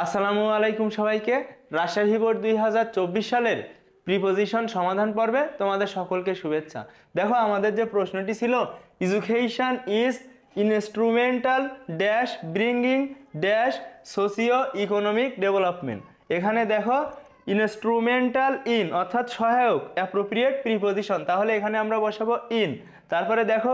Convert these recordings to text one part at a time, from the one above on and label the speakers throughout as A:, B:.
A: আসসালামু আলাইকুম সবাইকে। রাজশাহী বোর্ড 2024 সালের প্রিপোজিশন সমাধান পর্বে তোমাদের সকলকে শুভেচ্ছা। দেখো আমাদের যে প্রশ্নটি ছিল, education is instrumental dash bringing dash socio economic development. এখানে দেখো ইনস্ট্রুমেন্টাল ইন অর্থাৎ সহায়ক অ্যাপ্রোপ্রিয়েট প্রিপোজিশন, তাহলে এখানে আমরা বসাবো ইন। তারপরে দেখো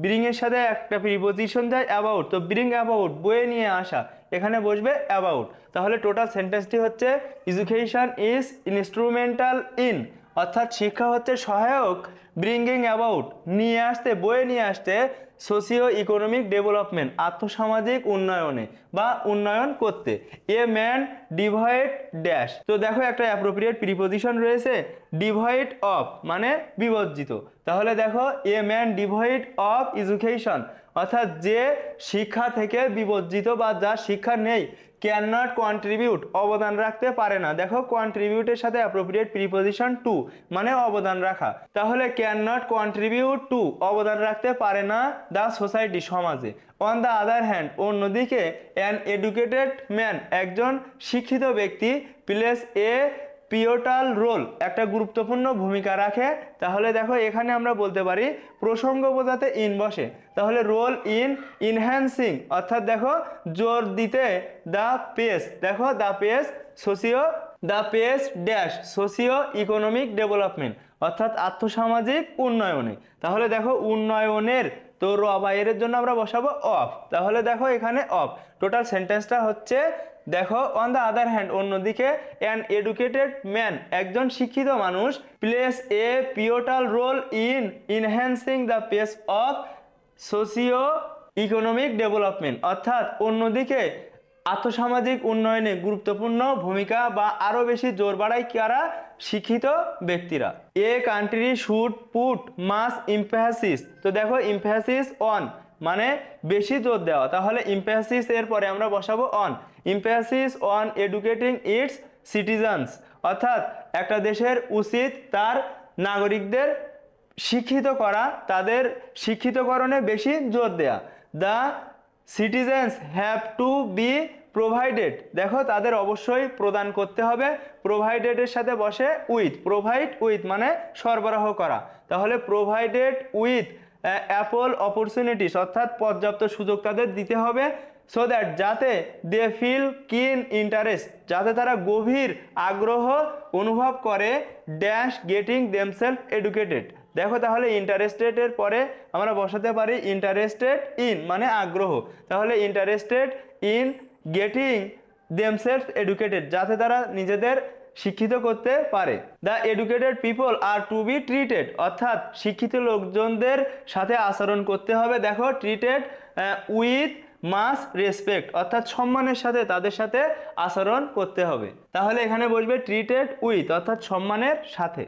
A: ব্রিং এর সাথে একটা প্রিপোজিশন যায় অ্যাবাউট, তো ব্রিং অ্যাবাউট বয়ে নিয়ে আসা, এখানে বসবে অ্যাবাউট। তাহলে টোটাল সেন্টেন্সটি হচ্ছে এডুকেশন ইজ ইনস্ট্রুমেন্টাল ইন অর্থাৎ শিক্ষা হচ্ছে সহায়ক, ব্রিঙ্গিং অ্যাবাউট নিয়ে আসতে, বয়ে নিয়ে আসতে, সোশিও ইকোনমিক ডেভেলপমেন্ট আর্থসামাজিক উন্নয়নে বা উন্নয়ন করতে। এ ম্যান ডিভয়েড ড্যাশ, তো দেখো একটা অ্যাপ্রোপ্রিয়েট প্রিপোজিশন রয়েছে ডিভয়েড অফ মানে বিবর্জিত। তাহলে দেখো a man devoid of education অর্থাৎ যে শিক্ষা থেকে বিবর্জিত বা যার শিক্ষা নেই, ক্যান নট কন্ট্রিবিউট অবদান রাখতে পারে না। দেখো কন্ট্রিবিউটের সাথে অ্যাপ্রোপ্রিয়েট প্রিপোজিশন টু মানে অবদান রাখা, তাহলে ক্যান নট কন্ট্রিবিউট টু অবদান রাখতে পারে না দ্য সোসাইটি সমাজে। অন দ্য আদার হ্যান্ড অন্যদিকে অ্যান এডুকেটেড ম্যান একজন শিক্ষিত ব্যক্তি প্লেস এ পিওটাল রোল একটা গুরুত্বপূর্ণ ভূমিকা রাখে। তাহলে দেখো এখানে আমরা বলতে পারি প্রসঙ্গ বোঝাতে ইন বসে, তাহলে রোল ইন ইনহ্যান্সিং অর্থাৎ দেখো জোর দিতে দ্য পেস, দেখো the pace dash socio economic development অর্থাৎ আর্থসামাজিক উন্নয়নে। তাহলে দেখো উন্নয়নের, তো র বা এর জন্য আমরা বসাবো অফ, তাহলে দেখো এখানে অফ। টোটাল সেন্টেন্সটা হচ্ছে দেখো অন দ্য আদার হ্যান্ড অন্যদিকে অ্যান এডুকেটেড ম্যান একজন শিক্ষিত মানুষ place a pivotal role in enhancing the pace of socio economic development অর্থাৎ অন্যদিকে আর্থসামাজিক উন্নয়নে গুরুত্বপূর্ণ ভূমিকা বা আরও বেশি জোর বাড়ায় কারা, শিক্ষিত ব্যক্তিরা। A country should put mass emphasis, তো দেখো ইমফ্যাসিস অন মানে বেশি জোর দেওয়া, তাহলে ইমফ্যাসিস এর পরে আমরা বসাবো on. Emphasis on educating its citizens অর্থাৎ একটা দেশের উচিত তার নাগরিকদের শিক্ষিত করা, তাদের শিক্ষিতকরণে বেশি জোর দেয়া। The citizens have to be provided, দেখো তাদের অবশ্যই প্রদান করতে হবে, প্রোভাইডেডের সাথে বসে উইথ, প্রোভাইড উইথ মানে সরবরাহ করা, তাহলে প্রোভাইডেড উইথ অ্যাপল অপরচুনিটিস অর্থাৎ পর্যাপ্ত সুযোগ তাদের দিতে হবে। সো দ্যাট যাতে দে ফিল কিন ইন্টারেস্ট যাতে তারা গভীর আগ্রহ অনুভব করে ড্যাশ গেটিং দেমসেলফ এডুকেটেড, দেখো তাহলে ইন্টারেস্টেডের পরে আমরা বসাতে পারি ইন্টারেস্টেড ইন মানে আগ্রহ, তাহলে interested in getting themselves educated যাতে তারা নিজেদের শিক্ষিত করতে পারে। The educated people are to be treated অর্থাৎ শিক্ষিত লোকজনদের সাথে আচরণ করতে হবে, দেখো ট্রিটেড উইথ মাস রেসপেক্ট অর্থাৎ সম্মানের সাথে তাদের সাথে আচরণ করতে হবে। তাহলে এখানে বলবে ট্রিটেড উইথ অর্থাৎ সম্মানের সাথে।